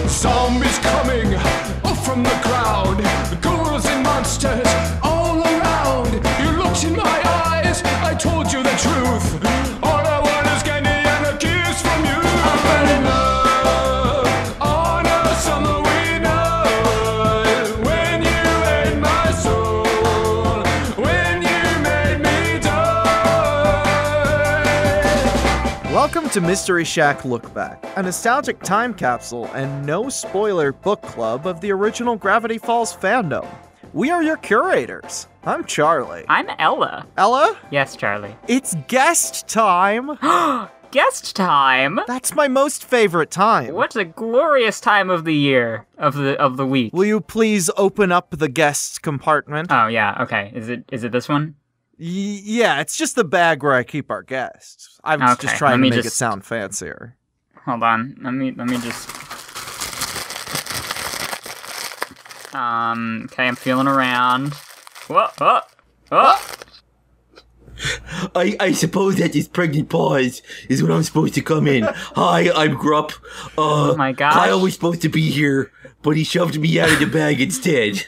Zombies coming up from the ground, ghouls and monsters all around. You looked in my eyes, I told you the truth. All I want is candy and a kiss from you. I fell in love on a Summerween night when you ate my soul, when you made me die. Welcome to Mystery Shack Look Back, a nostalgic time capsule and no spoiler book club of the original Gravity Falls fandom. We are your curators. I'm Charlie. I'm Ella. Ella? Yes, Charlie. It's guest time. Guest time? That's my most favorite time. What a glorious time of the year, of the week. Will you please open up the guest compartment? Oh yeah, okay. Is it this one? Yeah, it's just the bag where I keep our guests. I was just trying to make it sound fancier. Hold on. Let me just. Okay, I'm feeling around. Whoa. I suppose that this pregnant pause is when I'm supposed to come in. Hi, I'm Grupp. Oh my gosh. Kyle was supposed to be here, but he shoved me out of the bag instead.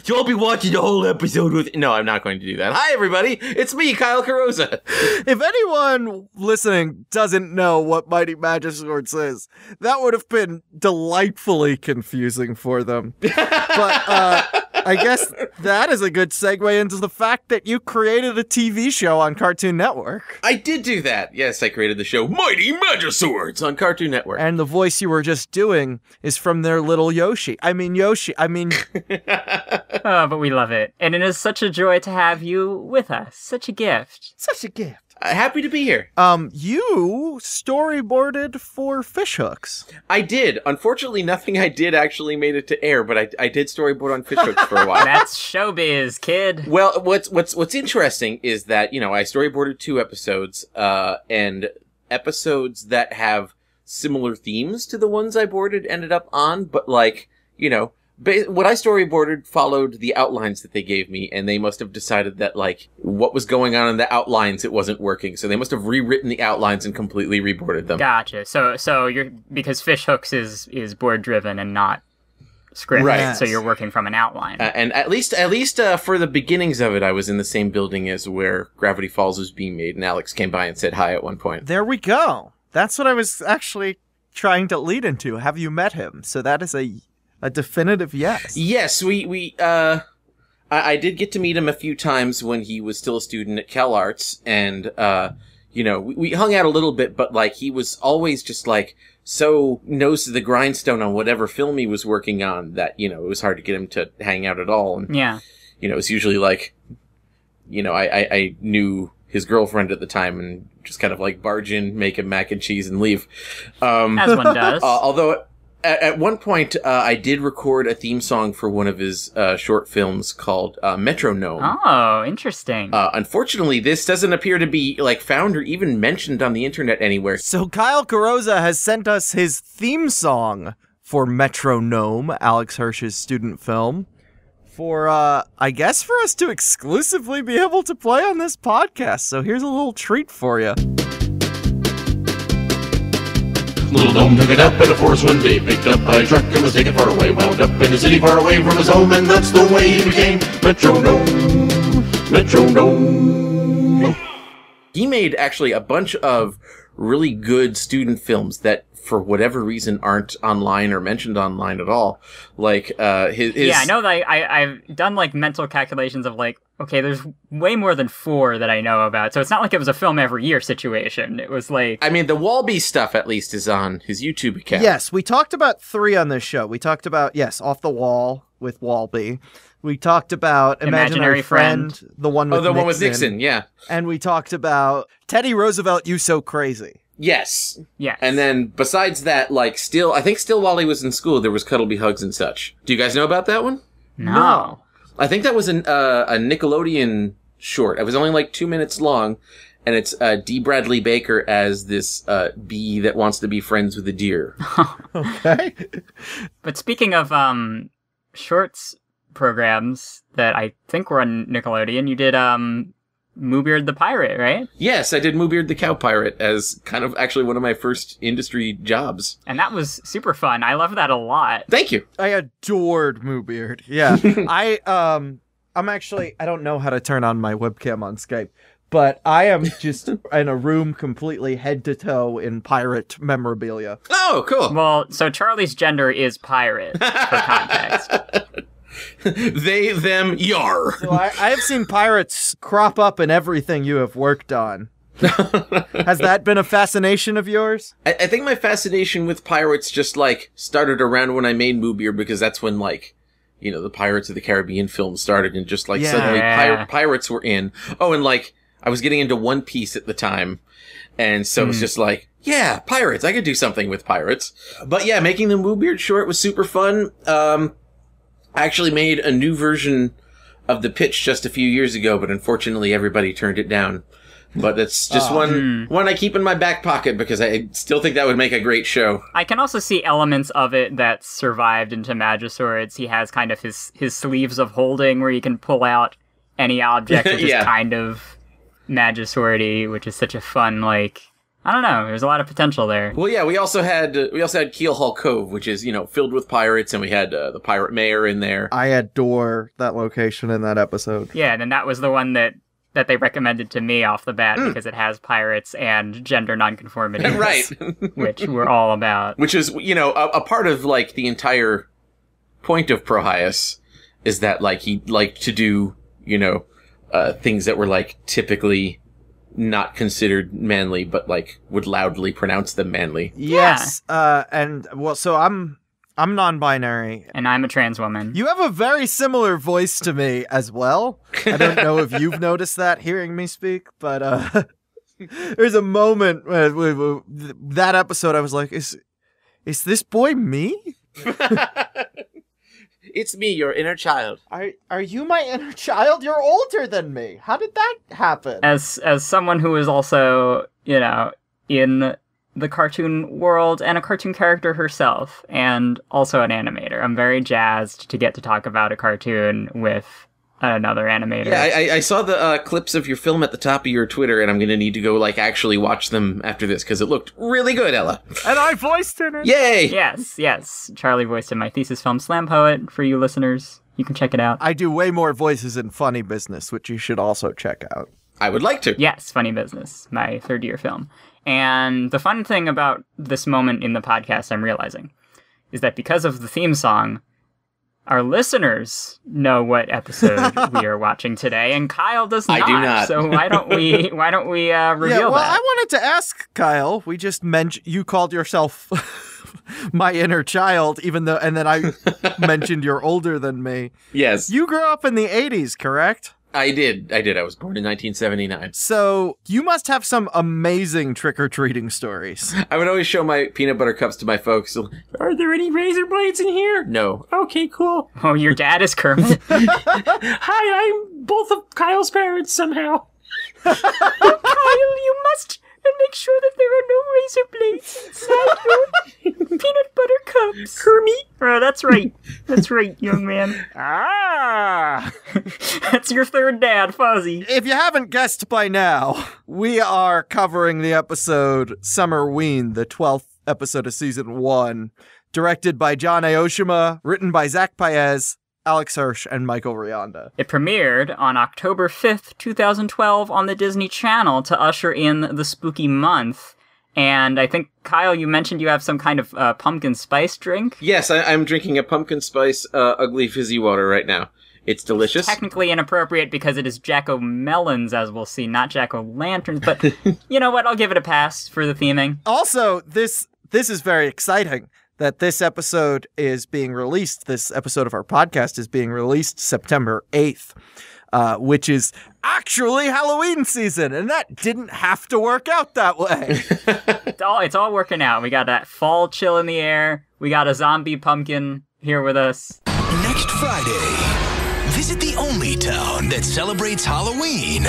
So I'll be watching the whole episode with... No, I'm not going to do that. Hi, everybody. It's me, Kyle Carosa. If anyone listening doesn't know what Mighty Magiswords is, that would have been delightfully confusing for them. But I guess that is a good segue into the fact that you created a TV show on Cartoon Network. I did do that. Yes, I created the show Mighty Magiswords on Cartoon Network. And the voice you were just doing is from their little Yoshi. Oh, but we love it. And it is such a joy to have you with us. Such a gift. Such a gift. Happy to be here. You storyboarded for Fishhooks. I did. Unfortunately, nothing I did actually made it to air, but I did storyboard on Fishhooks for a while. That's showbiz, kid. Well, what's interesting is that, I storyboarded 2 episodes, and episodes that have similar themes to the ones I boarded ended up on, but what I storyboarded followed the outlines that they gave me, and they must have decided that, what was going on in the outlines, it wasn't working. So they must have rewritten the outlines and completely reboarded them. Gotcha. So you're, because Fishhooks is board driven and not script, right? So you're working from an outline. And at least for the beginnings of it, I was in the same building as where Gravity Falls was being made, and Alex came by and said hi at one point. There we go. That's what I was actually trying to lead into. Have you met him? So that is a definitive yes. Yes, I did get to meet him a few times when he was still a student at CalArts, and, we hung out a little bit, but, he was always just, so nose to the grindstone on whatever film he was working on that, it was hard to get him to hang out at all. And, yeah. It was usually I knew his girlfriend at the time and just kind of, barge in, make him mac and cheese, and leave. As one does. Although... At one point, I did record a theme song for one of his short films called Metronome. Oh, interesting. Unfortunately, this doesn't appear to be found or even mentioned on the internet anywhere. So Kyle Carosa has sent us his theme song for Metronome, Alex Hirsch's student film, for, I guess for us to exclusively be able to play on this podcast. So here's a little treat for you. Little gnome took it up in a forest one day, picked up by a truck and was taken far away, wound up in a city far away from his home, and that's the way he became Metronome. Metronome. He made actually a bunch of really good student films that, for whatever reason, aren't online or mentioned online at all. His... Yeah, I know that I've done, mental calculations of, okay, there's way more than 4 that I know about, so it's not like it was a film every year situation. It was the Walby stuff, at least, is on his YouTube account. Yes, we talked about 3 on this show. We talked about, Off the Wall with Walby. We talked about Imaginary Friend, the one with Nixon. One with Nixon, yeah. And we talked about Teddy Roosevelt, You So Crazy. Yes. Yes. And then, besides that, I think still while he was in school, there was Cuddleby Hugs and such. Do you guys know about that one? No. I think that was a Nickelodeon short. It was only 2 minutes long, and it's D. Bradley Baker as this bee that wants to be friends with a deer. Okay. But speaking of shorts programs that I think were on Nickelodeon, you did Moobeard the Pirate, right? Yes, I did Moobeard the Cow Pirate as kind of actually one of my first industry jobs. And that was super fun. I love that a lot. Thank you. I adored Moobeard. Yeah. I'm actually, I don't know how to turn on my webcam on Skype, but I am just in a room completely head to toe in pirate memorabilia. Oh, cool. Well, so Charlie's gender is pirate, for context. They, them, yar. So I have seen pirates crop up in everything you have worked on. Has that been a fascination of yours? I think my fascination with pirates just, like, started around when I made Moobeard, because that's when, like, you know, the Pirates of the Caribbean film started, and just, like, suddenly pirates were in. Oh, and, like, I was getting into One Piece at the time, and so it was just like, yeah, pirates, I could do something with pirates. But yeah, making the Moobeard short was super fun. I actually made a new version of the pitch just a few years ago, but unfortunately everybody turned it down. But that's just one I keep in my back pocket because I still think that would make a great show. I can also see elements of it that survived into Magiswords. He has kind of his sleeves of holding where you can pull out any object, which is kind of Magiswordy, which is such a fun, like, I don't know, there's a lot of potential there. Well, yeah, we also had Keelhaul Cove, which is, you know, filled with pirates, and we had the pirate mayor in there. I adore that location in that episode. Yeah, and then that was the one that they recommended to me off the bat because it has pirates and gender nonconformity. Right. Which we're all about. Which is, you know, a part of, like, the entire point of Prohias is that, like, he liked to do, you know, things that were, like, typically not considered manly, but, like, would loudly pronounce them manly. Yes. And, well, so I'm non-binary. And I'm a trans woman. You have a very similar voice to me as well. I don't know if you've noticed that hearing me speak, but there's a moment where that episode I was like, is this boy me? It's me, your inner child. Are you my inner child? You're older than me. How did that happen? As someone who is also, you know, in the cartoon world and a cartoon character herself, and also an animator, I'm very jazzed to get to talk about a cartoon with another animator. Yeah, I saw the clips of your film at the top of your Twitter, and I'm going to need to go, like, actually watch them after this, because it looked really good, Ella. And I voiced in it. Yay! Yes. Charlie voiced in my thesis film, Slam Poet, for you listeners. You can check it out. I do way more voices in Funny Business, which you should also check out. I would like to. Yes, Funny Business, my third-year film. And the fun thing about this moment in the podcast, I'm realizing, is that because of the theme song, our listeners know what episode we are watching today, and Kyle does not. I do not. So why don't we reveal that? I wanted to ask Kyle. We just mentioned you called yourself my inner child, and then I mentioned you're older than me. Yes. You grew up in the 80s, correct? I did. I was born in 1979. So you must have some amazing trick-or-treating stories. I would always show my peanut butter cups to my folks. Are there any razor blades in here? No. Okay, cool. Oh, your dad is Kermit? Hi, I'm both of Kyle's parents somehow. Oh, Kyle, you must make sure that there are no razor blades inside your peanut butter cups. Kermit? Oh, that's right. That's right, young man. Ah! That's your third dad, Fuzzy. If you haven't guessed by now, we are covering the episode Summerween, the 12th episode of Season 1, directed by John Aoshima, written by Zach Paez, Alex Hirsch, and Michael Rianda. It premiered on October 5th, 2012 on the Disney Channel to usher in the spooky month. And I think, Kyle, you mentioned you have some kind of pumpkin spice drink? Yes, I'm drinking a pumpkin spice ugly fizzy water right now. It's delicious. Technically inappropriate because it is jack-o'-melons, as we'll see, not jack-o'-lanterns. But you know what? I'll give it a pass for the theming. Also, this is very exciting. That this episode is being released, this episode of our podcast is being released September 8th, which is actually Halloween season, and that didn't have to work out that way. It's all working out. We got that fall chill in the air. We got a zombie pumpkin here with us. Next Friday, visit the only town that celebrates Halloween.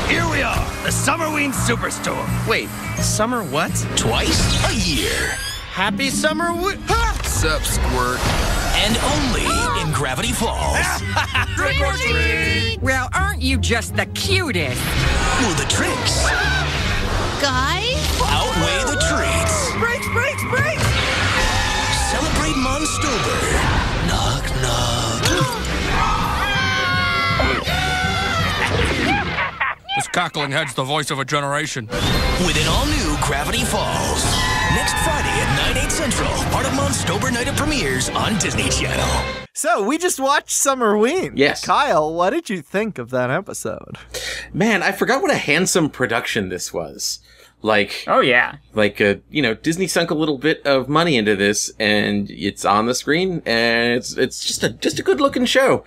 Here we are, the Summerween Superstore. Wait, summer what? Twice a year. Happy summer Sup, Squirt. and only in Gravity Falls. Trick or treat! Well, aren't you just the cutest? Will the tricks Guys? outweigh the treats? Brakes, brakes, brakes! Celebrate Monstober. Knock, knock. This cackling head's the voice of a generation. With an all-new Gravity Falls. Next Friday at 9, 8 Central. Part of Monstober Night of Premieres on Disney Channel. So, we just watched Summerween. Yes. Kyle, what did you think of that episode? Man, I forgot what a handsome production this was. Like, Oh, yeah. like, Disney sunk a little bit of money into this, and it's on the screen, and it's just a good looking show.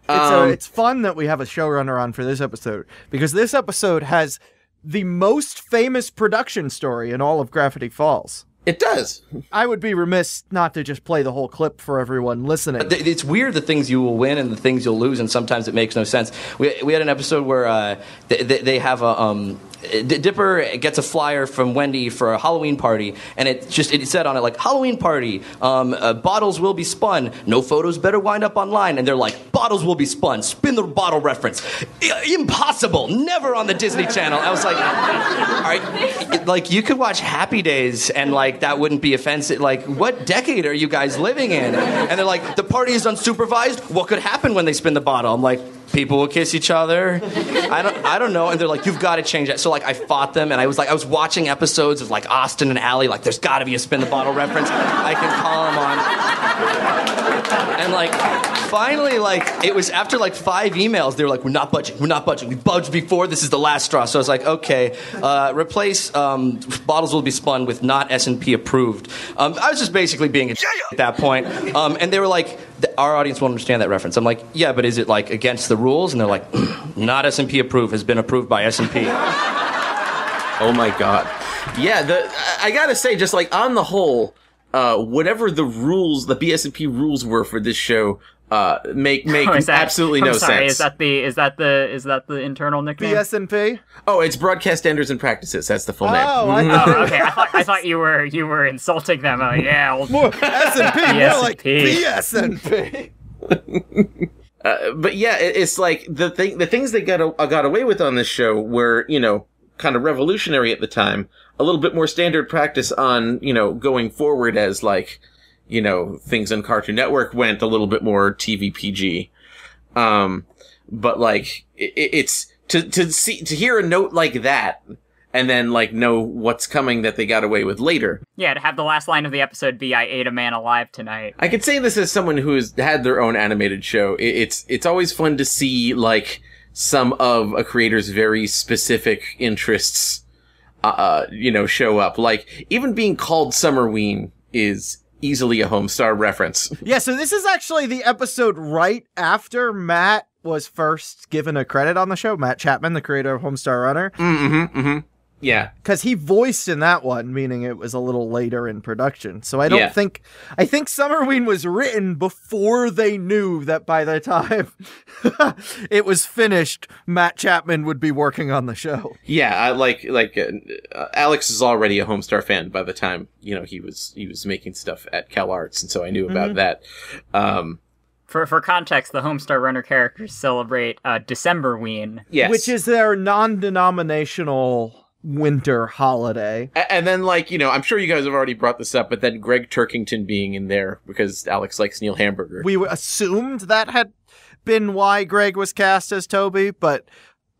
It's fun that we have a showrunner on for this episode, because this episode has the most famous production story in all of Gravity Falls. It does. I would be remiss not to just play the whole clip for everyone listening. It's weird the things you will win and the things you'll lose, and sometimes it makes no sense. We had an episode where they have a Dipper gets a flyer from Wendy for a Halloween party, and it said on it like Halloween party, bottles will be spun, no photos better wind up online, and they're like, bottles will be spun, spin the bottle reference, impossible, never on the Disney Channel. I was like, all right, like you could watch Happy Days and like that wouldn't be offensive. Like, what decade are you guys living in? And they're like, the party is unsupervised. What could happen when they spin the bottle? I'm like, people will kiss each other. I don't know. And they're like, you've got to change that. So like I fought them, and I was watching episodes of like Austin and Allie, like there's got to be a spin the bottle reference. I can call them on. And like finally, like it was after like 5 emails, they were like, we're not budging. We budged before, this is the last straw. So I was like, okay, replace bottles will be spun with not S&P approved. I was just basically being a at that point. And they were like, our audience won't understand that reference. I'm like, yeah, but is it like against the rules? And they're like, not S&P approved, has been approved by S&P. Oh my god. Yeah, I gotta say, just like on the whole, whatever the rules, the BS&P rules were for this show, make absolutely no sense. Is that the internal nickname? BS&P? Oh, it's Broadcast Standards and Practices. That's the full name. Oh, Okay. I thought you were insulting them. Yeah, more S&P, more like BS&P. But yeah, it's like the things they got away with on this show were, kind of revolutionary at the time. A little bit more standard practice on, going forward as like, things on Cartoon Network went a little bit more TV PG. But like, it's to hear a note like that and then like know what's coming that they got away with later. Yeah, to have the last line of the episode be, I ate a man alive tonight. I could say this as someone who's had their own animated show. It's always fun to see like some of a creator's very specific interests, show up. Like even being called Summerween is easily a Homestar reference. Yeah, so this is actually the episode right after Matt was first given a credit on the show. Matt Chapman, the creator of Homestar Runner. Yeah. Because he voiced in that one, meaning it was a little later in production. So I think Summerween was written before they knew that by the time it was finished, Matt Chapman would be working on the show. Yeah, Alex is already a Homestar fan by the time, he was making stuff at Cal Arts, and so I knew about that. For context, the Homestar Runner characters celebrate Decemberween. Yes. Which is their non-denominational winter holiday. And then, I'm sure you guys have already brought this up, but then Greg Turkington being in there because Alex likes Neil Hamburger. We assumed that had been why Greg was cast as Toby, but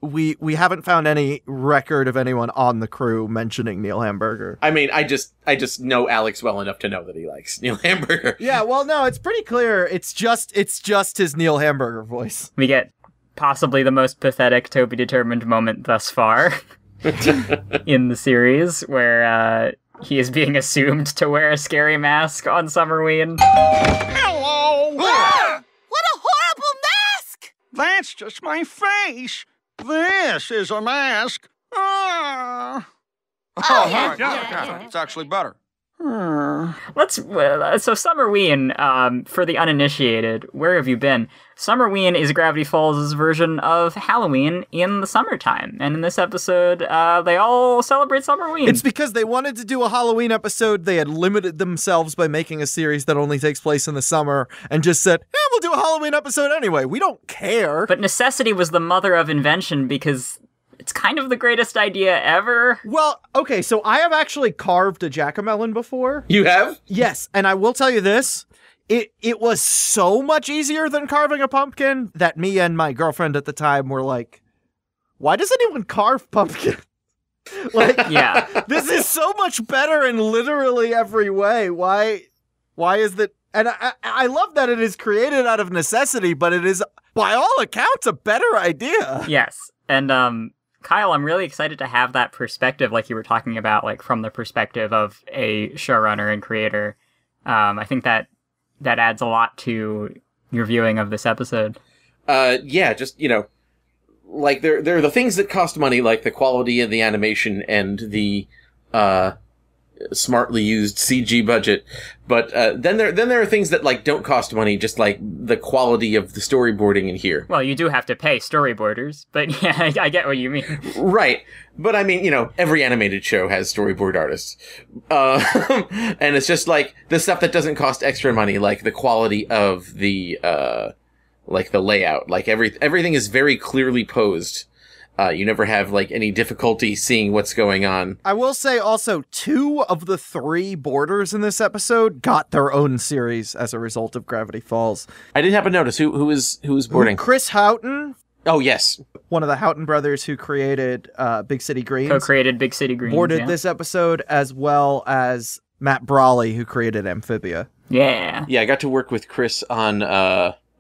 we haven't found any record of anyone on the crew mentioning Neil Hamburger. I mean, I just know Alex well enough to know that he likes Neil Hamburger. Yeah, well, no, it's pretty clear. It's just his Neil Hamburger voice. We get possibly the most pathetic Toby Determined moment thus far in the series, where he is being assumed to wear a scary mask on Summerween. Hello! Ah! What a horrible mask! That's just my face. This is a mask. Ah. Yeah. It's actually better. So Summerween, for the uninitiated, where have you been? Summerween is Gravity Falls' version of Halloween in the summertime. And in this episode, they all celebrate Summerween. It's because they wanted to do a Halloween episode. They had limited themselves by making a series that only takes place in the summer and just said, yeah, we'll do a Halloween episode anyway. We don't care. But necessity was the mother of invention because it's kind of the greatest idea ever. Well, okay, so I have actually carved a jack-o'-melon before. You have? Yes, and I will tell you this. It was so much easier than carving a pumpkin that me and my girlfriend at the time were like, why does anyone carve pumpkin? Like, yeah, this is so much better in literally every way. Why is that? And I love that it is created out of necessity, but it is, by all accounts, a better idea. Yes, and Kyle, I'm really excited to have that perspective, like you were talking about, like from the perspective of a showrunner and creator. I think that adds a lot to your viewing of this episode. Yeah, just, like there are the things that cost money, like the quality of the animation and the smartly used CG budget. But then there are things that like don't cost money, just like the quality of the storyboarding in here. Well, you do have to pay storyboarders, but yeah, I get what you mean. Right. But I mean, every animated show has storyboard artists. And it's just like the stuff that doesn't cost extra money, like the quality of the like the layout, like everything is very clearly posed. You never have like any difficulty seeing what's going on. I will say also 2 of the 3 boarders in this episode got their own series as a result of Gravity Falls. I didn't happen to notice who was boarding. Chris Houghton. Oh, yes. One of the Houghton brothers who created Big City Greens. Co-created Big City Greens. Boarded this episode, as well as Matt Brawley, who created Amphibia. Yeah. Yeah, I got to work with Chris on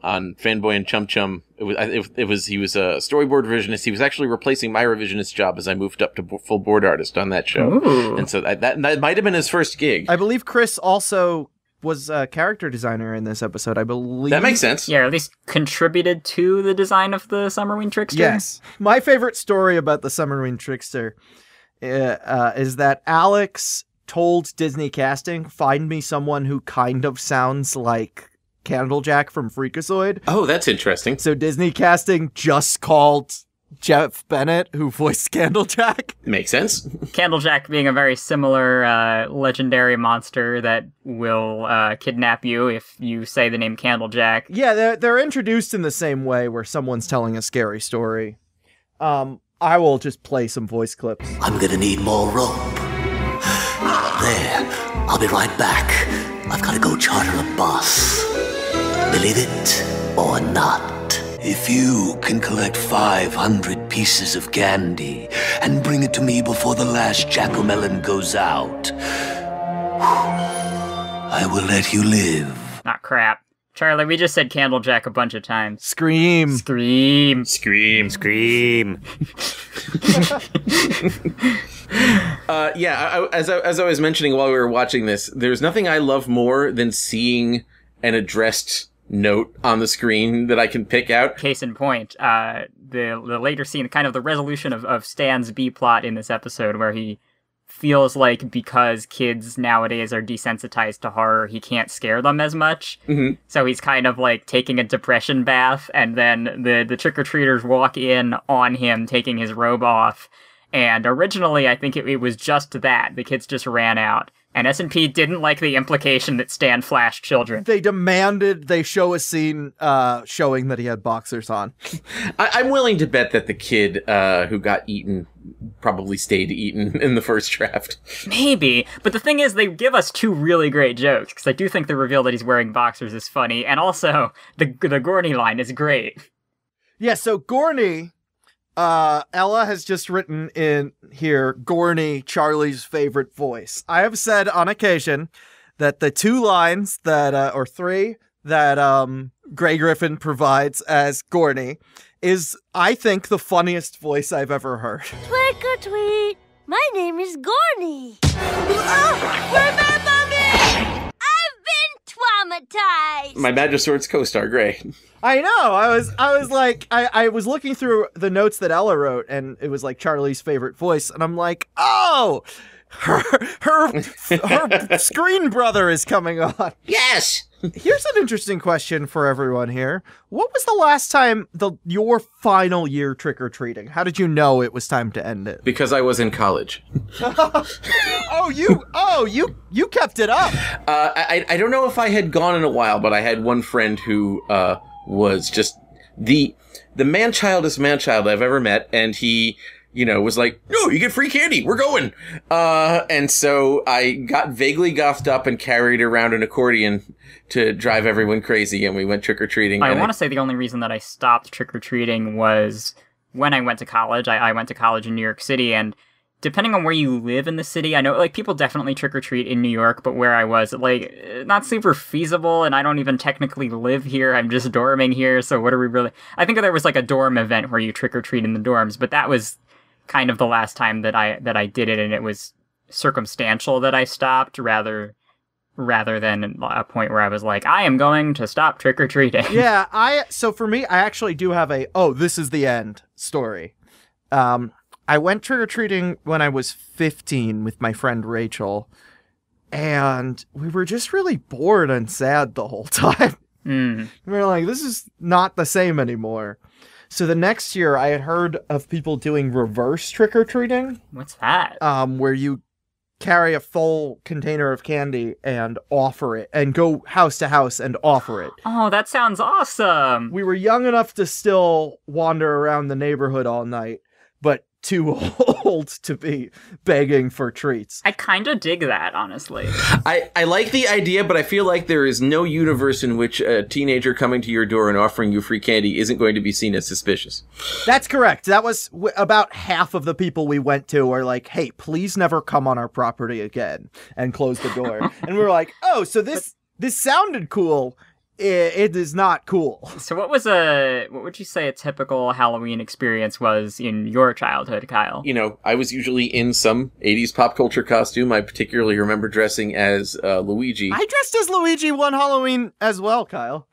Fanboy and Chum Chum. He was a storyboard revisionist. He was actually replacing my revisionist job as I moved up to full board artist on that show. Ooh. And so that might have been his first gig. I believe Chris also was a character designer in this episode, I believe. That makes sense. Yeah, or at least contributed to the design of the Summerween Trickster. Yes. My favorite story about the Summerween Trickster is that Alex told Disney Casting, find me someone who kind of sounds like Candlejack from Freakazoid. Oh, that's interesting. So Disney Casting just called Jeff Bennett, who voiced Candlejack. Makes sense. Candlejack being a very similar legendary monster that will kidnap you if you say the name Candlejack. Yeah, they're introduced in the same way where someone's telling a scary story. I will just play some voice clips. I'm gonna need more rope. There, I'll be right back. I've gotta go charter a bus. Believe it or not. If you can collect 500 pieces of candy and bring it to me before the last jack-o'-melon goes out, I will let you live. Ah, crap. Charlie, we just said Candlejack a bunch of times. Scream. Scream. Scream. Scream. Yeah, as I was mentioning while we were watching this, there's nothing I love more than seeing an addressed note on the screen that I can pick out. Case in point, the later scene, kind of the resolution of Stan's B-plot in this episode, where he feels like because kids nowadays are desensitized to horror, he can't scare them as much. Mm-hmm. So he's kind of like taking a depression bath, and then the trick-or-treaters walk in on him taking his robe off. And originally, I think it was just that. The kids just ran out. And S&P didn't like the implication that Stan flashed children. They demanded they show a scene showing that he had boxers on. I'm willing to bet that the kid who got eaten probably stayed eaten in the first draft. Maybe. But the thing is, they give us 2 really great jokes, because I do think the reveal that he's wearing boxers is funny, and also the Gorney line is great. Yeah, so Gorney... Ella has just written in here, Gorney, Charlie's favorite voice. I have said on occasion that the 2 lines that, or 3, that, Grey Griffin provides as Gorney is, I think, the funniest voice I've ever heard. Tweet or tweet, my name is Gorney. Remember me! I've been traumatized. My Magisword's co-star, Grey. I know. I was like, I was looking through the notes that Ella wrote, and it was like Charlie's favorite voice, and I'm like, oh, her screen brother is coming on. Yes! Here's an interesting question for everyone here. What was the last time your final year trick-or-treating? How did you know it was time to end it? Because I was in college. You kept it up. I don't know if I had gone in a while, but I had one friend who was just the man-childest man-child I've ever met, and he, was like, "No, you get free candy. We're going." And so I got vaguely gothed up and carried around an accordion to drive everyone crazy, and we went trick-or-treating. I want to say the only reason that I stopped trick-or-treating was when I went to college. I went to college in New York City, and depending on where you live in the city, I know, people definitely trick-or-treat in New York, but where I was, not super feasible, and I don't even technically live here. I'm just dorming here, so what are we really... I think there was, a dorm event where you trick-or-treat in the dorms, but that was kind of the last time that I did it, and it was circumstantial that I stopped, rather than a point where I was like, I am going to stop trick-or-treating. Yeah, so for me, I actually do have this is the end story. I went trick-or-treating when I was 15 with my friend Rachel, and we were just really bored and sad the whole time. We were like, this is not the same anymore. So the next year, I had heard of people doing reverse trick-or-treating. What's that? Where you carry a full container of candy and offer it, and go house to house and offer it. Oh, that sounds awesome. We were young enough to still wander around the neighborhood all night, but too old to be begging for treats. I kind of dig that, honestly. I like the idea, but I feel like there is no universe in which a teenager coming to your door and offering you free candy isn't going to be seen as suspicious. That's correct. That was about half of the people we went to were like, hey, please never come on our property again, and close the door. And we were like, oh, so this sounded cool. It is not cool. So what would you say a typical Halloween experience was in your childhood, Kyle? I was usually in some 80s pop culture costume. I particularly remember dressing as Luigi. I dressed as Luigi one Halloween as well, Kyle.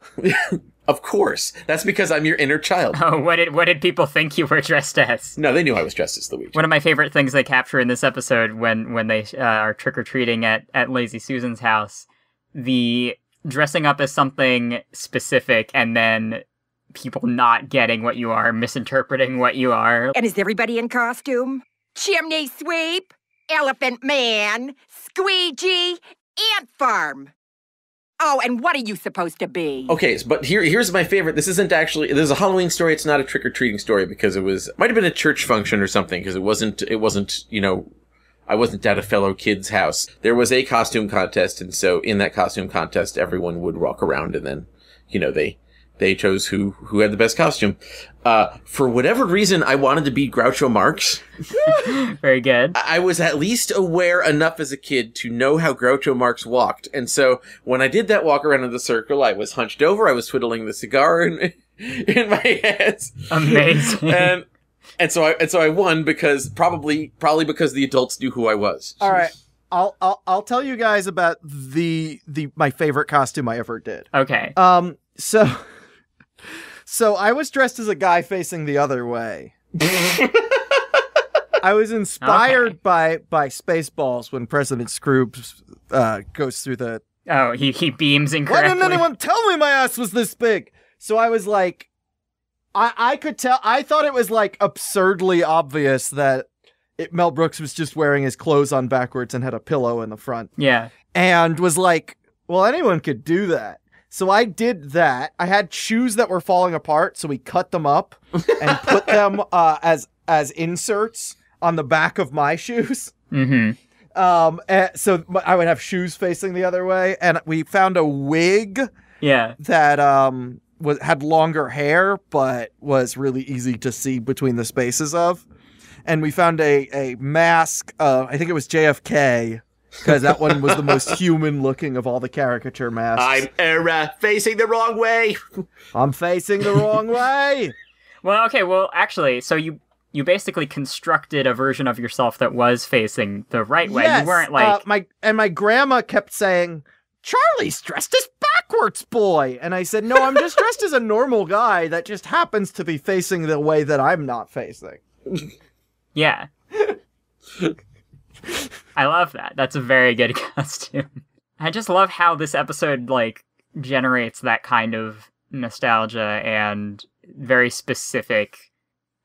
Of course. That's because I'm your inner child. Oh, what did people think you were dressed as? No, they knew I was dressed as Luigi. One of my favorite things they capture in this episode when they are trick-or-treating at Lazy Susan's house, the dressing up as something specific and then people not getting what you are, misinterpreting what you are. And is everybody in costume? Chimney sweep, elephant man, squeegee, ant farm. Oh, and what are you supposed to be? Okay, but here's my favorite. This is a Halloween story. It's not a trick-or-treating story because might have been a church function or something, because it wasn't, I wasn't at a fellow kid's house. There was a costume contest, and so in that costume contest, everyone would walk around, and then, they chose who had the best costume. For whatever reason, I wanted to be Groucho Marx. Very good. I was at least aware enough as a kid to know how Groucho Marx walked, and so when I did that walk around in the circle, I was hunched over, I was twiddling the cigar in my hands. Amazing. And so I won because probably because the adults knew who I was. All right, I'll tell you guys about my favorite costume I ever did. Okay. So I was dressed as a guy facing the other way. I was inspired by Spaceballs when President Scrooge goes through the. Oh, he beams incorrectly. Why didn't anyone tell me my ass was this big? So I was like. I could tell. I thought it was absurdly obvious that Mel Brooks was just wearing his clothes on backwards and had a pillow in the front. Yeah. And was like, well, anyone could do that. So I did that. I had shoes that were falling apart, so we cut them up and put them as inserts on the back of my shoes. Mm-hmm. So I would have shoes facing the other way, and we found a wig. Yeah. That had longer hair, but was really easy to see between the spaces of. And we found a mask, I think it was JFK, because that one was the most human looking of all the caricature masks. I'm facing the wrong way. I'm facing the wrong way. Well, okay, actually, so you basically constructed a version of yourself that was facing the right way. Yes, you weren't like... my grandma kept saying, Charlie's dressed as backwards boy. And I said, no, I'm just dressed as a normal guy that just happens to be facing the way that I'm not facing. Yeah. I love that. That's a very good costume. I just love how this episode, like, generates that kind of nostalgia and very specific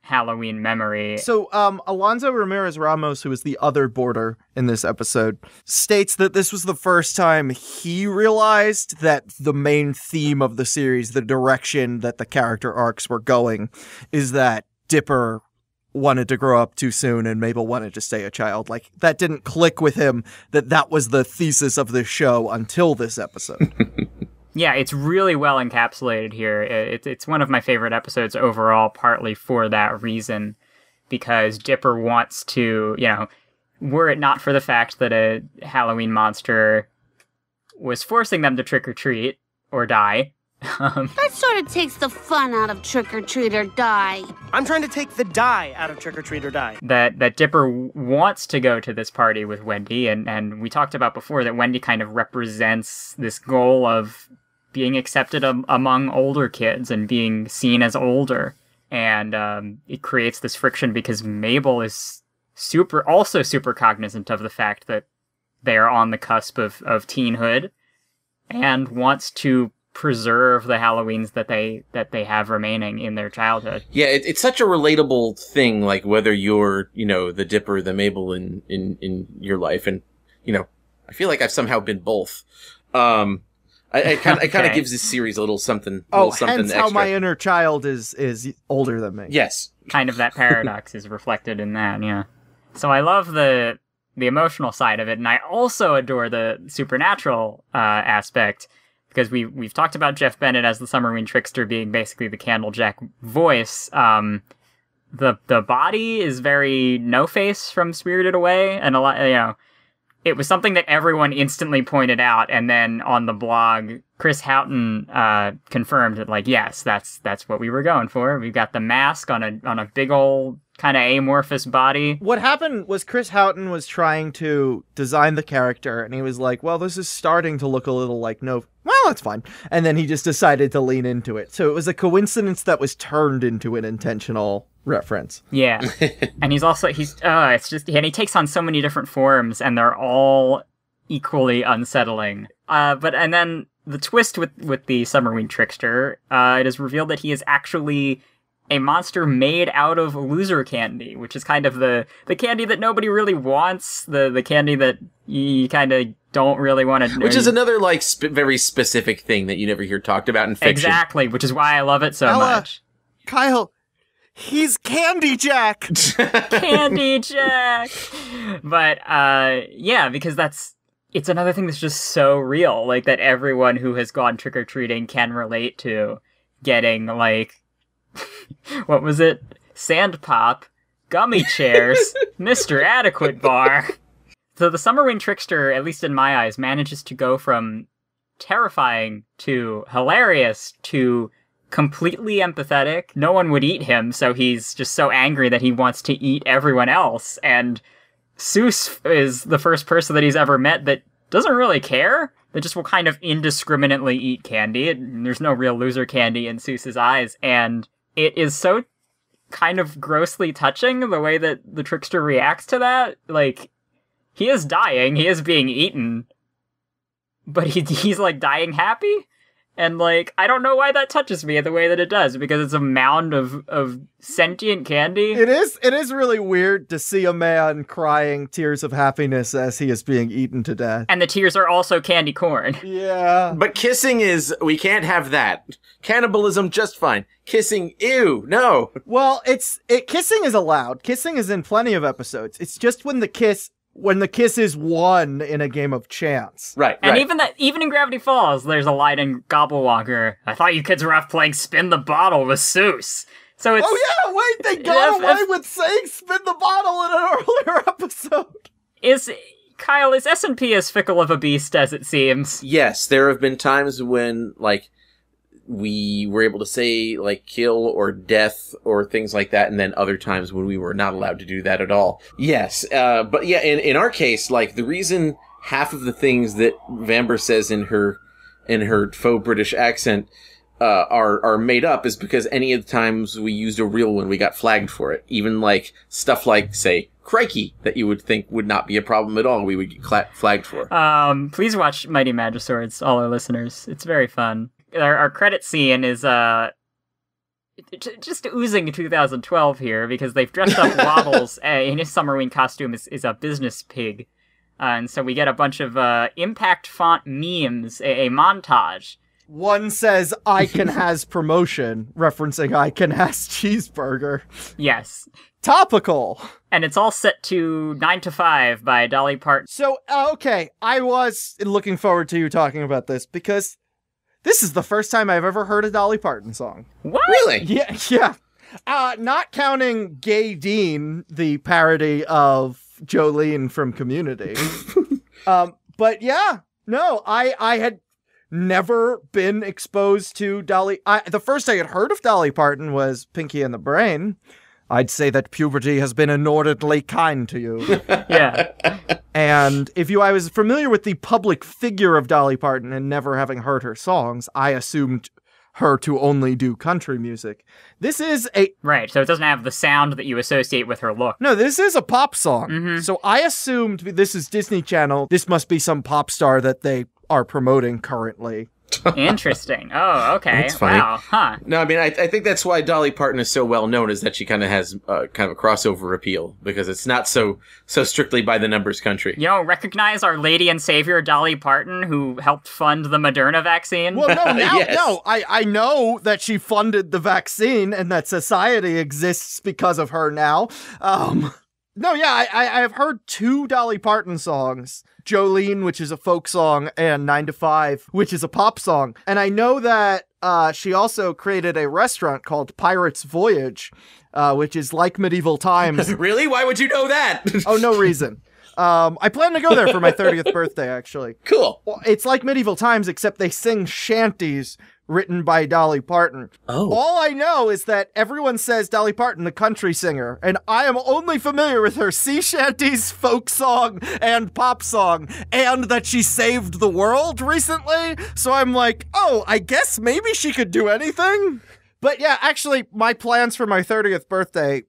Halloween memory. So, Alonso Ramirez Ramos, who is the other boarder in this episode, states that this was the first time he realized that the main theme of the series, the direction that the character arcs were going, is that Dipper wanted to grow up too soon and Mabel wanted to stay a child. Like, that didn't click with him that was the thesis of this show until this episode. Yeah, it's really well encapsulated here. It's one of my favorite episodes overall, partly for that reason, because Dipper wants to, were it not for the fact that a Halloween monster was forcing them to trick or treat or die. That sort of takes the fun out of trick or treat or die. I'm trying to take the die out of trick or treat or die. That Dipper wants to go to this party with Wendy, and we talked about before that Wendy kind of represents this goal of being accepted among older kids and being seen as older. And it creates this friction because Mabel is also super cognizant of the fact that they are on the cusp of teenhood and wants to preserve the Halloweens that they have remaining in their childhood. Yeah, it's such a relatable thing, like whether you're, the Dipper, the Mabel in your life. And, I feel like I've somehow been both. It kind of gives this series a little something. Something hence extra. how my inner child is older than me. Yes, kind of that paradox is reflected in that. Yeah. So I love the emotional side of it, and I also adore the supernatural aspect because we've talked about Jeff Bennett as the Summerween trickster being basically the Candlejack voice. The body is very No Face from Spirited Away, and a lot it was something that everyone instantly pointed out, and then on the blog, Chris Houghton confirmed that, like, yes, that's what we were going for. We've got the mask on a big old kind of amorphous body. What happened was Chris Houghton was trying to design the character, and he was like, well, this is starting to look a little like well, that's fine. And then he just decided to lean into it. So it was a coincidence that was turned into an intentional reference. Yeah. And and he takes on so many different forms, and they're all equally unsettling. And then the twist with the Summerween trickster, it is revealed that he is actually a monster made out of loser candy, which is kind of the candy that nobody really wants, the candy that you kind of don't really want to... Which is another, very specific thing that you never hear talked about in fiction. Exactly, which is why I love it so much. Kyle, he's Candy Jack! Candy Jack! But, because it's another thing that's just so real, like, that everyone who has gone trick-or-treating can relate to getting, what was it? Sand Pop, gummy chairs, Mr. Adequate Bar. So the Summerween trickster, at least in my eyes, manages to go from terrifying to hilarious to completely empathetic. No one would eat him, so he's just so angry that he wants to eat everyone else. And Seuss is the first person that he's ever met that doesn't really care. That just will kind of indiscriminately eat candy. There's no real loser candy in Seuss's eyes. And it is so kind of grossly touching the way that the trickster reacts to that. Like, he is dying, he is being eaten, but he's dying happy? And, I don't know why that touches me the way that it does, because it's a mound of sentient candy. It is really weird to see a man crying tears of happiness as he is being eaten to death. And the tears are also candy corn. Yeah. But kissing we can't have that. Cannibalism, just fine. Kissing, ew, no. Well, kissing is allowed. Kissing is in plenty of episodes. It's just when the kiss is won in a game of chance. Right. And even in Gravity Falls, there's a line in Gobblewalker, I thought you kids were off playing Spin the Bottle with Seuss. So it's... Oh yeah, wait, they got away with saying Spin the Bottle in an earlier episode. Kyle, is S&P as fickle of a beast as it seems? Yes, there have been times when, we were able to say, kill or death or things like that, and then other times when we were not allowed to do that at all. Yes, but yeah, in our case, the reason half of the things that Vamber says in her faux British accent are made up is because any of the times we used a real one, we got flagged for it. Even stuff say, crikey, that you would think would not be a problem at all we would get flagged for. Please watch Mighty Magiswords, all our listeners. It's very fun. Our credit scene is just oozing 2012 here, because they've dressed up Waddles in his Summerween costume is a business pig. And so we get a bunch of impact font memes, a montage. One says, "I can has promotion," referencing "I can has cheeseburger." Yes. Topical. And it's all set to 9 to 5 by Dolly Parton. So, okay, I was looking forward to you talking about this, because this is the first time I've ever heard a Dolly Parton song. What? Really? Yeah. Not counting Gay Dean, the parody of Jolene from Community. But yeah, no, I had never been exposed to Dolly. The first I had heard of Dolly Parton was Pinky and the Brain. I'd say that puberty has been inordinately kind to you. Yeah. And I was familiar with the public figure of Dolly Parton and never having heard her songs, I assumed her to only do country music. This is Right, so it doesn't have the sound that you associate with her look. No, this is a pop song. Mm-hmm. So I assumed this is Disney Channel. This must be some pop star that they are promoting currently. Interesting. Oh, okay. That's funny. Wow. Huh. No, I mean, I think that's why Dolly Parton is so well known, is that she kind of has kind of a crossover appeal, because it's not so strictly by the numbers country. Recognize our lady and savior Dolly Parton, who helped fund the Moderna vaccine? Well, no, Yes. I know that she funded the vaccine and that society exists because of her now. No, yeah, I have heard 2 Dolly Parton songs. Jolene, which is a folk song, and 9 to 5, which is a pop song. And I know that she also created a restaurant called Pirate's Voyage, which is like Medieval Times. Really? Why would you know that? Oh, no reason. I plan to go there for my 30th birthday, actually. Cool. Well, it's like Medieval Times, except they sing shanties written by Dolly Parton. Oh. All I know is that everyone says Dolly Parton, the country singer, and I am only familiar with her sea shanties, folk song, and pop song, and that she saved the world recently, so I'm like, oh, I guess maybe she could do anything? But yeah, actually, my plans for my 30th birthday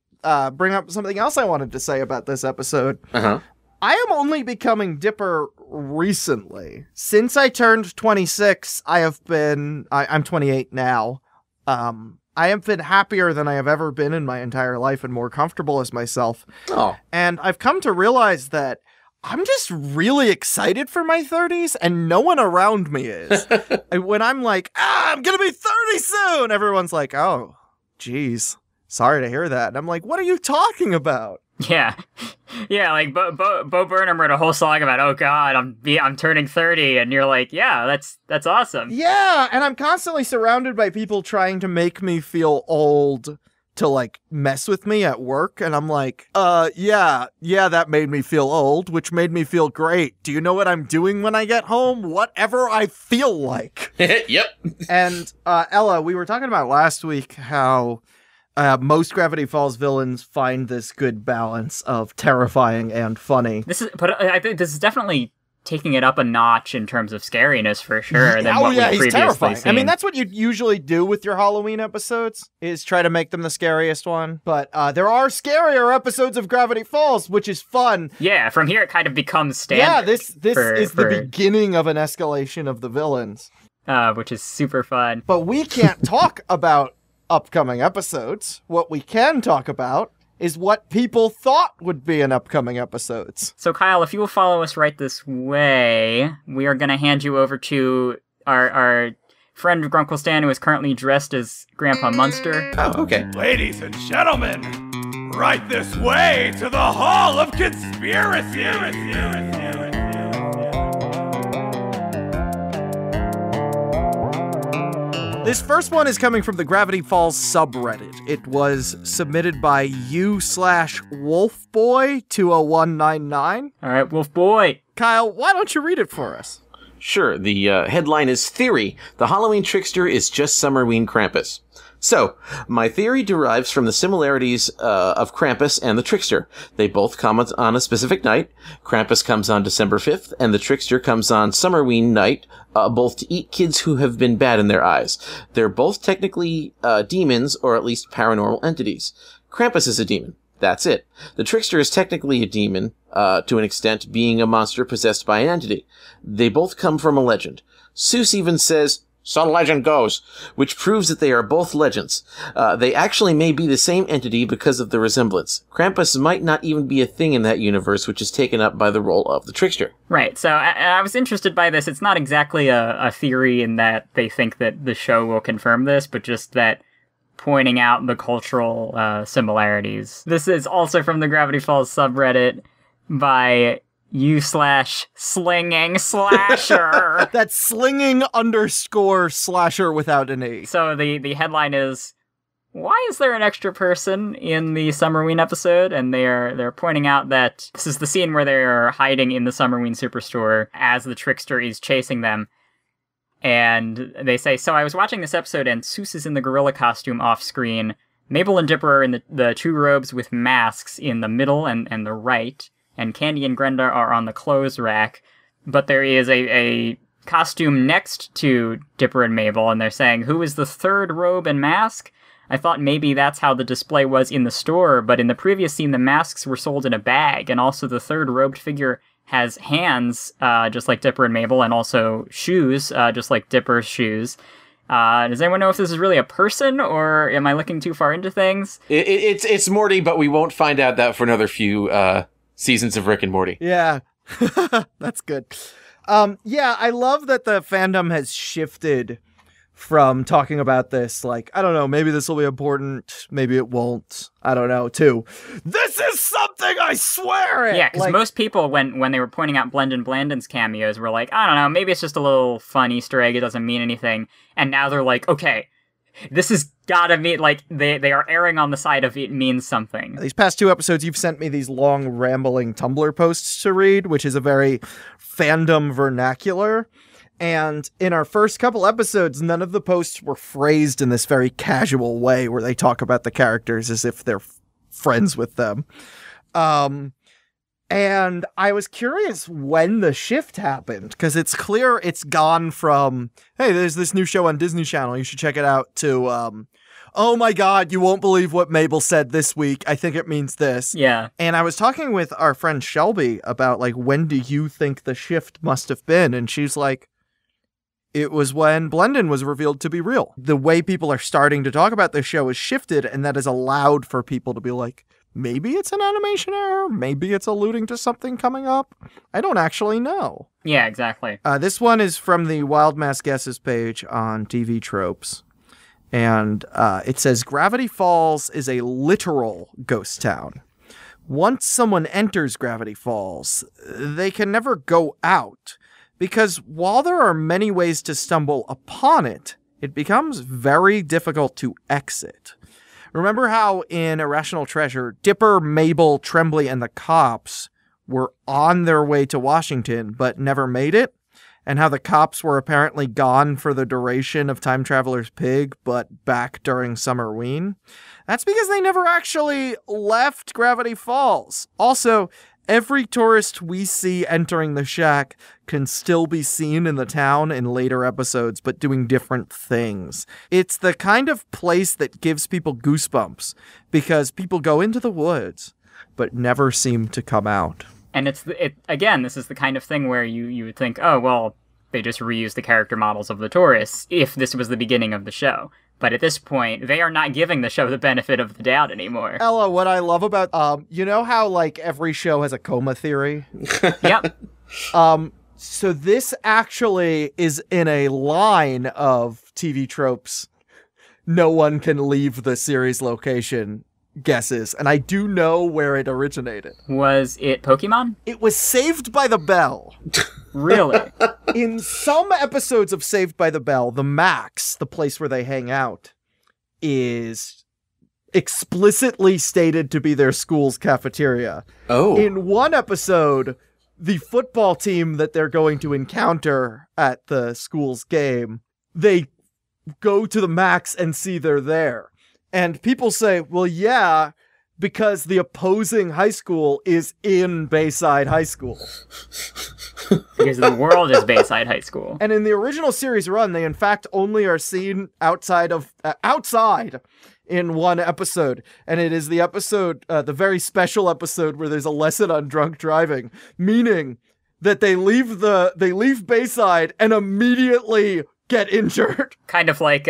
bring up something else I wanted to say about this episode. Uh-huh. I am only becoming Dipper recently. Since I turned 26, I'm 28 now. I have been happier than I have ever been in my entire life and more comfortable as myself. Oh. And I've come to realize that I'm just really excited for my 30s and no one around me is. And when I'm like, I'm gonna be 30 soon, everyone's like, oh, geez, sorry to hear that. And I'm like, what are you talking about? Yeah. Yeah, like Bo Burnham wrote a whole song about, oh god, I'm turning 30, and you're like, yeah, that's awesome. Yeah, and I'm constantly surrounded by people trying to make me feel old to like mess with me at work, and I'm like, yeah, that made me feel old, which made me feel great. Do you know what I'm doing when I get home? Whatever I feel like. Yep. And Ella, we were talking about last week how most Gravity Falls villains find this good balance of terrifying and funny. But I think this is definitely taking it up a notch in terms of scariness for sure than what we've previously terrifying. seen. I mean, that's what you usually do with your Halloween episodes, is try to make them the scariest one. But there are scarier episodes of Gravity Falls, which is fun. Yeah, from here it kind of becomes standard. Yeah, this is the beginning of an escalation of the villains. Which is super fun. But we can't talk about upcoming episodes. What we can talk about is what people thought would be in upcoming episodes. So Kyle, if you will follow us right this way, we are going to hand you over to our friend Grunkle Stan, who is currently dressed as Grandpa Munster. Oh, okay. Ladies and gentlemen, right this way to the Hall of Conspiracy. This first one is coming from the Gravity Falls subreddit. It was submitted by u/Wolfboy20199. All right, Wolf Boy. Kyle, why don't you read it for us? Sure. The headline is Theory. The Halloween Trickster is just Summerween Krampus. So, my theory derives from the similarities of Krampus and the Trickster. They both come on a specific night. Krampus comes on December 5th, and the Trickster comes on Summerween night, both to eat kids who have been bad in their eyes. They're both technically demons, or at least paranormal entities. Krampus is a demon. That's it. The trickster is technically a demon, to an extent, being a monster possessed by an entity. They both come from a legend. Seuss even says, "So legend goes," which proves that they are both legends. They actually may be the same entity because of the resemblance. Krampus might not even be a thing in that universe, which is taken up by the role of the trickster. Right, so I was interested by this. It's not exactly a theory in that they think that the show will confirm this, but just that pointing out the cultural similarities. This is also from the Gravity Falls subreddit by u/slinging slasher. That's slinging_slasher without an E. So the headline is, why is there an extra person in the Summerween episode? And they're pointing out that this is the scene where they're hiding in the Summerween Superstore as the trickster is chasing them. And they say, so I was watching this episode and Seuss is in the gorilla costume off screen. Mabel and Dipper are in the two robes with masks in the middle and the right. And Candy and Grenda are on the clothes rack. But there is a costume next to Dipper and Mabel, and they're saying, who is the third robe and mask? I thought maybe that's how the display was in the store, but in the previous scene, the masks were sold in a bag, and also the third robed figure has hands, just like Dipper and Mabel, and also shoes, just like Dipper's shoes. Does anyone know if this is really a person, or am I looking too far into things? It's Morty, but we won't find out that for another few seasons of Rick and Morty. Yeah, that's good. Yeah, I love that the fandom has shifted from talking about this, like, I don't know, maybe this will be important, maybe it won't, I don't know, to, this is something, I swear it! Yeah, because most people, when they were pointing out Blendin Blandin's cameos, were like, I don't know, maybe it's just a little fun Easter egg, it doesn't mean anything, and now they're like, okay, this has gotta mean, like, they are erring on the side of it means something. These past 2 episodes, you've sent me these long, rambling Tumblr posts to read, which is a very fandom vernacular. And in our first couple episodes, none of the posts were phrased in this very casual way where they talk about the characters as if they're friends with them. And I was curious when the shift happened, because it's clear it's gone from, hey, there's this new show on Disney Channel, you should check it out, to, oh my god, you won't believe what Mabel said this week, I think it means this. Yeah. And I was talking with our friend Shelby about, like, when do you think the shift must have been? And she's like, it was when Blendin was revealed to be real. The way people are starting to talk about this show has shifted, and that has allowed for people to be like, maybe it's an animation error, maybe it's alluding to something coming up. I don't actually know. Yeah, exactly. This one is from the Wild Mass Guesses page on TV Tropes. And it says, Gravity Falls is a literal ghost town. Once someone enters Gravity Falls, they can never go out. Because while there are many ways to stumble upon it, it becomes very difficult to exit. Remember how in Irrational Treasure, Dipper, Mabel, Tremblay, and the cops were on their way to Washington, but never made it? And how the cops were apparently gone for the duration of Time Traveler's Pig, but back during Summerween? That's because they never actually left Gravity Falls. Also, every tourist we see entering the shack can still be seen in the town in later episodes, but doing different things. It's the kind of place that gives people goosebumps, because people go into the woods, but never seem to come out. And again, this is the kind of thing where you would think, oh, well, they just reused the character models of the tourists if this was the beginning of the show. But at this point, they are not giving the show the benefit of the doubt anymore. Ella, what I love about, you know how, like, every show has a coma theory? Yep. So this actually is in a line of TV Tropes. No one can leave the series location guesses, and I do know where it originated. Was it Pokemon? It was Saved by the Bell. Really? In some episodes of Saved by the Bell, the Max, the place where they hang out, is explicitly stated to be their school's cafeteria. Oh. In one episode, the football team that they're going to encounter at the school's game, they go to the Max and see they're there. And people say, well, yeah, because the opposing high school is in Bayside High School. Because the world is Bayside High School. And in the original series run, they in fact only are seen outside in one episode, and it is the episode, the very special episode where there's a lesson on drunk driving, meaning that they leave Bayside and immediately get injured. Kind of like,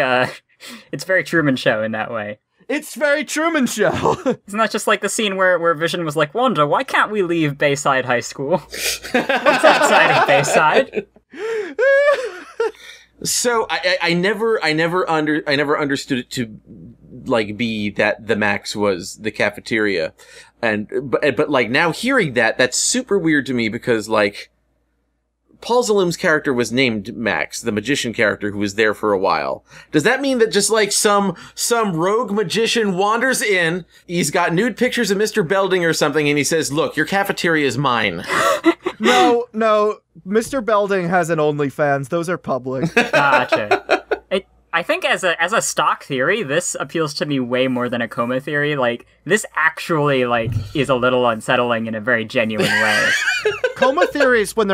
it's very Truman Show in that way. It's very Truman Show. Isn't that just like the scene where Vision was like, Wanda, why can't we leave Bayside High School? What's outside of Bayside? So I never understood it to like be that the Max was the cafeteria, but like now hearing that's super weird to me because like Paul Zalim's character was named Max, the magician character who was there for a while. Does that mean that just like some rogue magician wanders in, he's got nude pictures of Mr. Belding or something, and he says, "Look, your cafeteria is mine." No, Mr. Belding has an OnlyFans. Those are public. Gotcha. I think as a stock theory, this appeals to me way more than a coma theory. Like, this actually, like, is a little unsettling in a very genuine way. Coma theories, when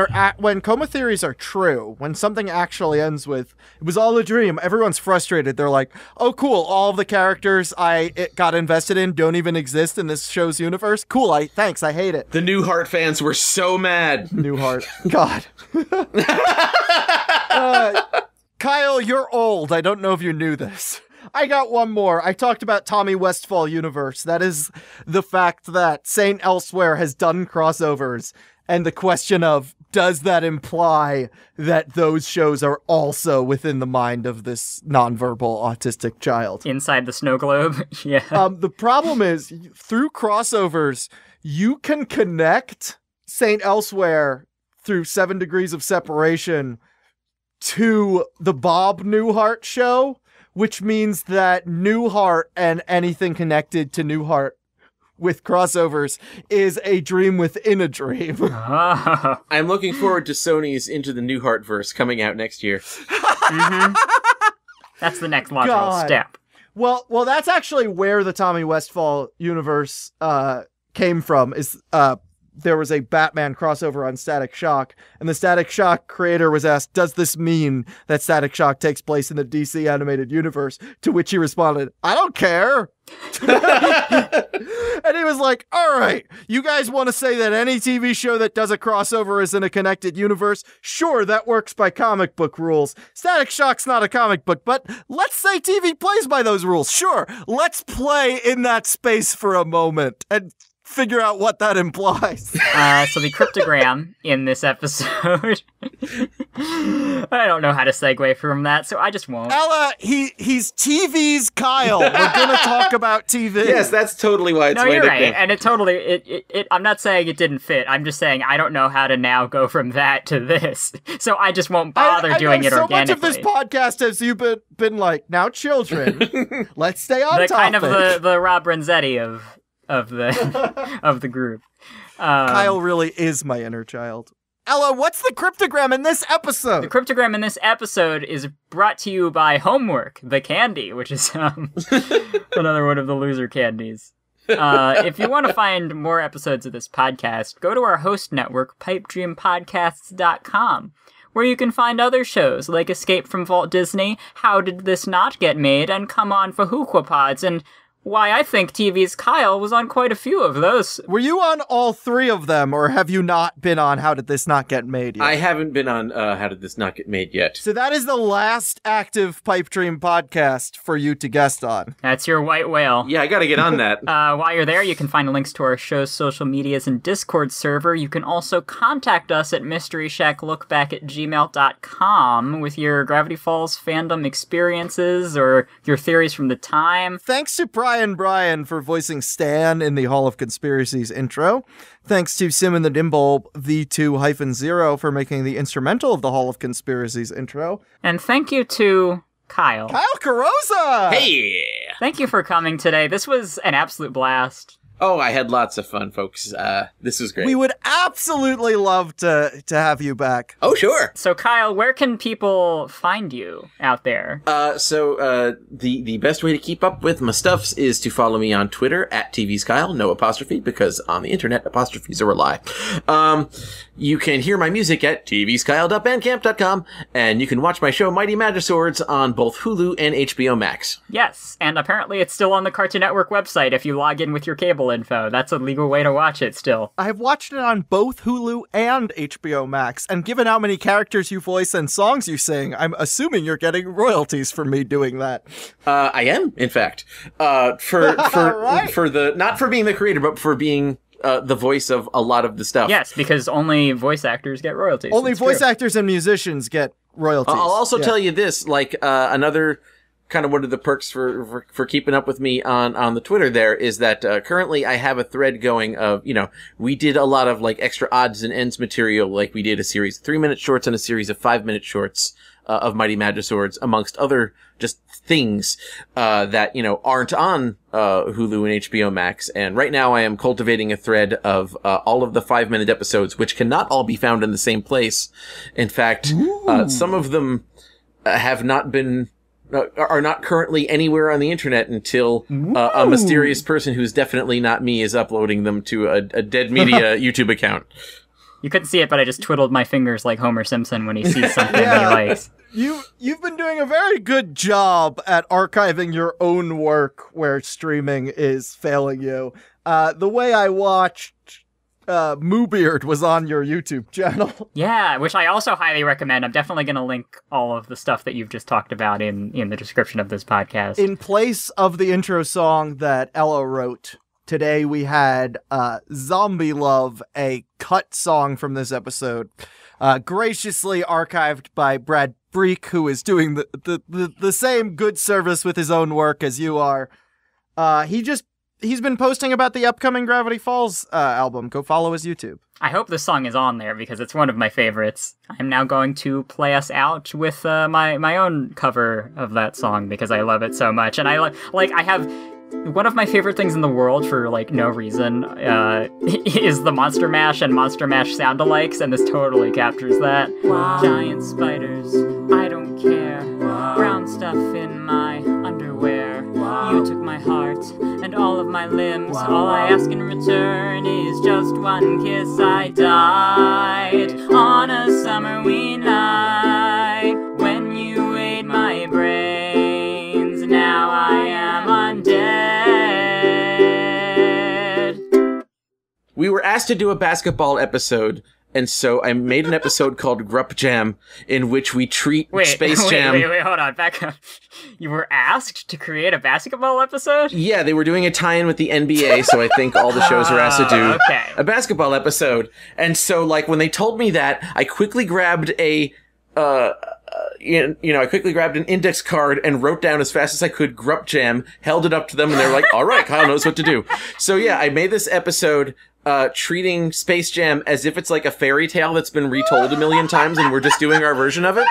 coma theories are true, when something actually ends with, it was all a dream, everyone's frustrated. They're like, oh, cool, all of the characters it got invested in don't even exist in this show's universe. Cool, thanks, I hate it. The Newhart fans were so mad. Newhart. God. Kyle, you're old. I don't know if you knew this. I got one more. I talked about Tommy Westphall universe. That is the fact that St. Elsewhere has done crossovers, and the question of, does that imply that those shows are also within the mind of this nonverbal autistic child? Inside the snow globe? Yeah. The problem is, through crossovers, you can connect St. Elsewhere through 7 Degrees of Separation to the Bob Newhart show, which means that Newhart and anything connected to Newhart with crossovers is a dream within a dream. I'm looking forward to Sony's Into the Newhart verse coming out next year. Mm-hmm. That's the next logical step. Well, that's actually where the Tommy Westphall universe came from. There was a Batman crossover on Static Shock, and the Static Shock creator was asked, does this mean that Static Shock takes place in the DC animated universe? To which he responded, I don't care. And he was like, all right, you guys want to say that any TV show that does a crossover is in a connected universe? Sure, that works by comic book rules. Static Shock's not a comic book, but let's say TV plays by those rules. Sure, let's play in that space for a moment and figure out what that implies. So the cryptogram in this episode, I don't know how to segue from that, so I just won't. Ella, he's TV's Kyle. We're gonna talk about TV. Yes, that's totally why it's no, you're right, and it totally, I'm not saying it didn't fit, I'm just saying I don't know how to now go from that to this, so I just won't bother doing it organically. So much of this podcast has you been like, now children, let's stay on topic. Kind of the Rob Renzetti of the group. Kyle really is my inner child. Ella, what's the cryptogram in this episode? The cryptogram in this episode is brought to you by Homework, the candy, which is another one of the loser candies. If you want to find more episodes of this podcast, go to our host network, pipedreampodcasts.com, where you can find other shows like Escape from Walt Disney, How Did This Not Get Made, and Come On for Hookwapods, and why I think TV's Kyle was on quite a few of those. Were you on all 3 of them, or have you not been on How Did This Not Get Made yet? I haven't been on How Did This Not Get Made yet. So that is the last active Pipe Dream podcast for you to guest on. That's your white whale. Yeah, I gotta get on that. While you're there, you can find links to our show's social medias and Discord server. You can also contact us at mysteryshacklookback@gmail.com with your Gravity Falls fandom experiences or your theories from the time. Thanks to Brian for voicing Stan in the Hall of Conspiracies intro. Thanks to Sim and the Dimble V2-0 for making the instrumental of the Hall of Conspiracies intro. And thank you to Kyle Carosa! Hey! Thank you for coming today. This was an absolute blast. Oh, I had lots of fun, folks. This was great. We would absolutely love to have you back. Oh, sure. So, Kyle, where can people find you out there? The best way to keep up with my stuffs is to follow me on Twitter at TVsKyle, no apostrophe, because on the internet, apostrophes are a lie. You can hear my music at tvskyle.bandcamp.com, and you can watch my show Mighty Magiswords on both Hulu and HBO Max. Yes, and apparently it's still on the Cartoon Network website if you log in with your cable info. That's a legal way to watch it still. I've watched it on both Hulu and HBO Max, and given how many characters you voice and songs you sing, I'm assuming you're getting royalties from me doing that. I am, in fact. For the, not for being the creator, but for being the voice of a lot of the stuff. Yes, because only voice actors get royalties. Only voice actors and musicians get royalties. I'll also tell you this, like, another kind of one of the perks for keeping up with me on the Twitter there is that currently I have a thread going of, we did a lot of like extra odds and ends material, like we did a series of 3-minute shorts and a series of 5-minute shorts of Mighty Magiswords, amongst other just things that aren't on Hulu and HBO Max. And right now I am cultivating a thread of all of the 5-minute episodes, which cannot all be found in the same place. In fact, some of them have not been are not currently anywhere on the internet until a mysterious person who's definitely not me is uploading them to a Dead Media YouTube account. You couldn't see it, but I just twiddled my fingers like Homer Simpson when he sees something he likes. You've been doing a very good job at archiving your own work where streaming is failing you. The way I watched Moobeard was on your YouTube channel. Yeah, which I also highly recommend. I'm definitely going to link all of the stuff that you've just talked about in the description of this podcast. In place of the intro song that Ella wrote, today we had Zombie Love, a cut song from this episode, graciously archived by Brad Breek, who is doing the same good service with his own work as you are. He's been posting about the upcoming Gravity Falls album. Go follow his YouTube. I hope this song is on there because it's one of my favorites. I'm now going to play us out with my own cover of that song because I love it so much. And I have one of my favorite things in the world for no reason is the Monster Mash and Monster Mash sound-alikes, and this totally captures that. Wow. Giant spiders, I don't care. Wow. Brown stuff in my underwear. Wow. You took my heart and all of my limbs. Wow. All I ask in return is just one kiss. I died on a Summerween night when you ate my brains. Now I am undead. We were asked to do a basketball episode, and so I made an episode called Grupp Jam, in which we treat Space Jam. Wait, hold on, back up. You were asked to create a basketball episode? Yeah, they were doing a tie-in with the NBA, so I think all the shows were asked to do a basketball episode. And so, when they told me that, I quickly grabbed I quickly grabbed an index card and wrote down as fast as I could Grupp Jam, held it up to them, and they're like, all right, Kyle knows what to do. So yeah, I made this episode treating Space Jam as if it's like a fairy tale that's been retold a million times and we're just doing our version of it.